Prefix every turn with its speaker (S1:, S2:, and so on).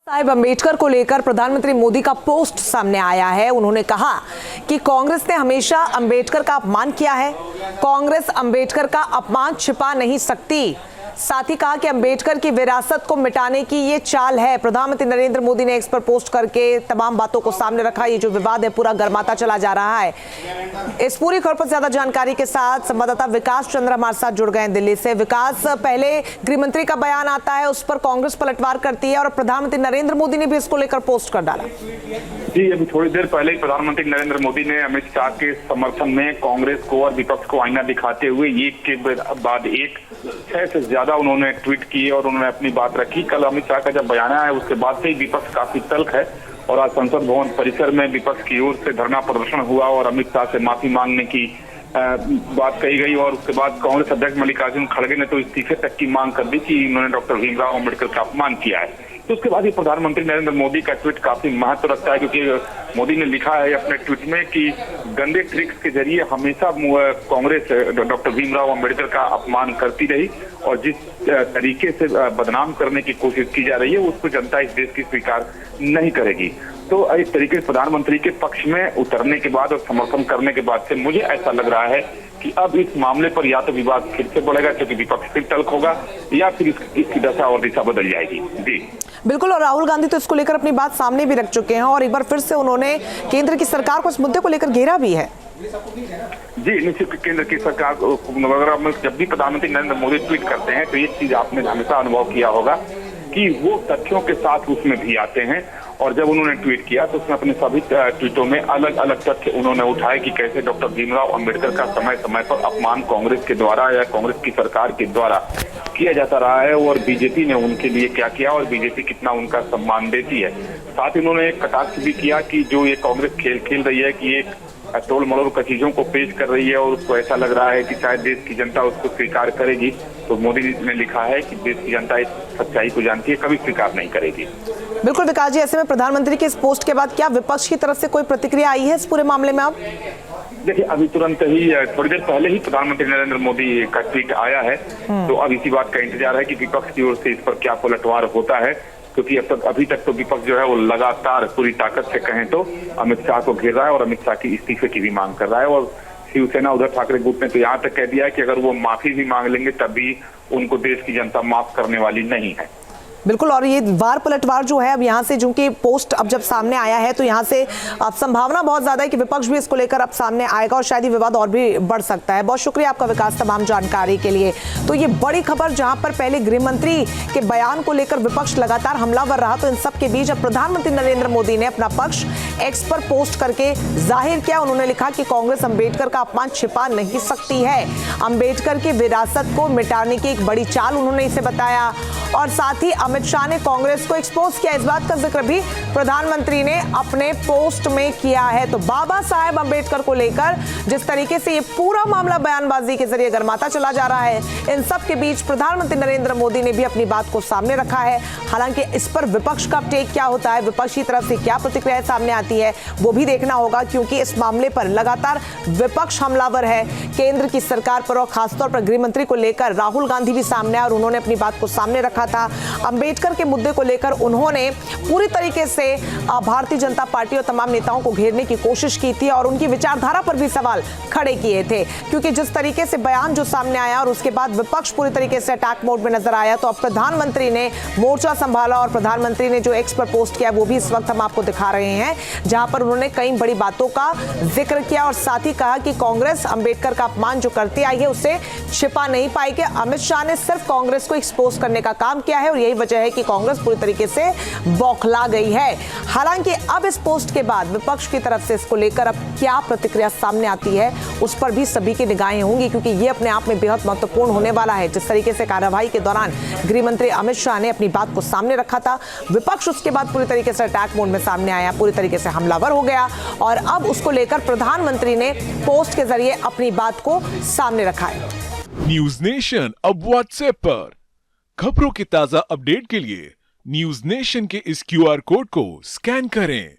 S1: साहेब अंबेडकर को लेकर प्रधानमंत्री मोदी का पोस्ट सामने आया है। उन्होंने कहा कि कांग्रेस ने हमेशा अंबेडकर का अपमान किया है। कांग्रेस अंबेडकर का अपमान छिपा नहीं सकती। साथ ही कहा कि अंबेडकर की विरासत को मिटाने की ये चाल है। प्रधानमंत्री नरेंद्र मोदी ने एक्स पर पोस्ट करके तमाम बातों को सामने रखा। ये जो विवाद है पूरा गर्माता चला जा रहा है। इस पूरी खबर पर ज्यादा जानकारी के साथ संवाददाता विकास चंद्र हमारे साथ जुड़ गए हैं दिल्ली से। विकास, पहले गृह मंत्री का बयान आता है, उस पर कांग्रेस पलटवार करती है और प्रधानमंत्री नरेंद्र मोदी ने भी इसको लेकर पोस्ट कर डाला।
S2: जी, अभी थोड़ी देर पहले ही प्रधानमंत्री नरेंद्र मोदी ने अमित शाह के समर्थन में कांग्रेस को और विपक्ष को आईना दिखाते हुए एक के बाद एक 6 से ज्यादा उन्होंने ट्वीट किए और उन्होंने अपनी बात रखी। कल अमित शाह का जब बयान आया उसके बाद से ही विपक्ष काफी तल्ख है और आज संसद भवन परिसर में विपक्ष की ओर से धरना प्रदर्शन हुआ और अमित शाह से माफी मांगने की बात कही गई। और उसके बाद कांग्रेस अध्यक्ष मल्लिकार्जुन खड़गे ने तो इस्तीफे तक की मांग कर दी कि इन्होंने डॉक्टर भीमराव अम्बेडकर का अपमान किया है। तो उसके बाद ही प्रधानमंत्री नरेंद्र मोदी का ट्वीट काफी महत्व रखता है, क्योंकि मोदी ने लिखा है अपने ट्वीट में कि गंदे ट्रिक्स के जरिए हमेशा कांग्रेस डॉक्टर भीमराव अम्बेडकर का अपमान करती रही और जिस तरीके से बदनाम करने की कोशिश की जा रही है उसको जनता इस देश की स्वीकार नहीं करेगी। तो इस तरीके से प्रधानमंत्री के पक्ष में उतरने के बाद और समर्थन करने के बाद से मुझे ऐसा लग रहा है कि अब इस मामले पर या तो विवाद फिर से बढ़ेगा क्योंकि विपक्ष फिर तल्ख होगा या फिर इसकी दशा और दिशा बदल जाएगी। जी
S1: बिल्कुल, और राहुल गांधी तो इसको लेकर अपनी बात सामने भी रख चुके हैं और एक बार फिर से उन्होंने केंद्र की सरकार को इस मुद्दे को लेकर घेरा भी है।
S2: जी निश्चित, केंद्र की सरकार वगैरह जब भी प्रधानमंत्री नरेंद्र मोदी ट्वीट करते हैं तो एक चीज आपने हमेशा अनुभव किया होगा कि वो तथ्यों के साथ उसमें भी आते हैं। और जब उन्होंने ट्वीट किया तो उसमें अपने सभी ट्वीटों में अलग अलग तथ्य उन्होंने उठाए कि कैसे डॉक्टर भीमराव अम्बेडकर का समय समय पर अपमान कांग्रेस के द्वारा या कांग्रेस की सरकार के द्वारा किया जाता रहा है और बीजेपी ने उनके लिए क्या किया और बीजेपी कितना उनका सम्मान देती है। साथ ही उन्होंने एक कटाक्ष भी किया कि जो ये कांग्रेस खेल रही है कि एक तोड़ मरोड़ का चीजों को पेश कर रही है और उसको ऐसा लग रहा है कि शायद देश की जनता उसको स्वीकार करेगी। तो मोदी ने लिखा है कि देश की जनता इस सच्चाई को जानती है, कभी स्वीकार नहीं करेगी।
S1: बिल्कुल विकास जी, ऐसे में प्रधानमंत्री के इस पोस्ट के बाद क्या विपक्ष की तरफ से कोई प्रतिक्रिया आई है इस पूरे मामले में? अब
S2: देखिए, अभी तुरंत ही थोड़ी देर पहले ही प्रधानमंत्री नरेंद्र मोदी का ट्वीट आया है, तो अब इसी बात का इंतजार है कि विपक्ष की ओर से इस पर क्या पलटवार होता है, क्योंकि अभी तक तो विपक्ष जो है वो लगातार पूरी ताकत से कहें तो अमित शाह को घेर रहा है और अमित शाह की इस्तीफे की भी मांग कर रहा है। और शिवसेना उद्धव ठाकरे गुट ने तो यहाँ तक कह दिया है कि अगर वो माफी भी मांग लेंगे तब भी उनको देश की जनता माफ करने वाली नहीं है।
S1: बिल्कुल, और ये वार पलटवार जो है अब यहाँ से, जो कि पोस्ट अब जब सामने आया है तो यहाँ से अब संभावना बहुत ज्यादा है कि विपक्ष भी इसको लेकर अब सामने आएगा और शायद ये विवाद और भी बढ़ सकता है। बहुत शुक्रिया आपका विकास तमाम जानकारी के लिए। तो ये बड़ी खबर, जहां पर पहले गृह मंत्री के बयान को लेकर विपक्ष लगातार हमलावर रहा, तो इन सब के बीच अब प्रधानमंत्री नरेंद्र मोदी ने अपना पक्ष एक्स पर पोस्ट करके जाहिर किया। उन्होंने लिखा कि कांग्रेस अंबेडकर का अपमान छिपा नहीं सकती है। अंबेडकर की विरासत को मिटाने की एक बड़ी चाल उन्होंने इसे बताया और साथ ही अमित शाह ने कांग्रेस को एक्सपोज किया। इस बात का जिक्र भी प्रधानमंत्री ने अपने पोस्ट में किया है। तो बाबा साहेब अंबेडकर को लेकर जिस तरीके से ये पूरा मामला बयानबाजी के जरिए गर्माता चला जा रहा है, इन सब के बीच प्रधानमंत्री नरेंद्र मोदी ने भी अपनी बात को सामने रखा है। हालांकि इस पर विपक्ष का टेक क्या होता है, विपक्ष की तरफ से क्या प्रतिक्रिया सामने आती है, वो भी देखना होगा, क्योंकि इस मामले पर लगातार विपक्ष हमलावर है केंद्र की सरकार पर और खासतौर पर गृह मंत्री को लेकर राहुल गांधी भी सामने आए और उन्होंने अपनी बात को सामने रखा था। अंबेडकर के मुद्दे को लेकर उन्होंने पूरी तरीके से भारतीय जनता पार्टी और तमाम नेताओं को घेरने की कोशिश की थी और उनकी विचारधारा पर भी सवाल खड़े किए थे, क्योंकि जिस तरीके से बयान जो सामने आया और उसके बाद विपक्ष पूरी तरीके से अटैक मोड में नजर आया, तो अब प्रधानमंत्री ने मोर्चा संभाला और प्रधानमंत्री ने जो एक्स पर पोस्ट किया वो भी इस वक्त हम आपको दिखा रहे हैं, जहां पर उन्होंने कई बड़ी बातों का जिक्र किया और साथ ही कहा कि कांग्रेस अंबेडकर का अपमान जो करती आई है उसे छिपा नहीं पाएगी। अमित शाह ने सिर्फ कांग्रेस को एक्सपोज करने का काम किया है और यही वजह है कि कांग्रेस पूरी तरीके से बौखला गई है। हालांकि अब इस पोस्ट के बाद विपक्ष की तरफ से इसको लेकर अब क्या प्रतिक्रिया सामने आती है उस पर भी सभी की निगाहें होंगी, क्योंकि ये अपने आप में बेहद महत्वपूर्ण होने वाला है। जिस तरीके से कार्रवाई के दौरान गृह मंत्री अमित शाह ने अपनी बात को सामने रखा था, विपक्ष उसके बाद पूरी तरीके से अटैक मोड में सामने आया, पूरी तरीके से हमलावर हो गया और अब उसको लेकर प्रधानमंत्री ने पोस्ट के जरिए अपनी बात को सामने रखा है।
S3: न्यूज नेशन अब व्हाट्सएप पर खबरों के ताजा अपडेट के लिए न्यूज नेशन के इस QR कोड को स्कैन करें।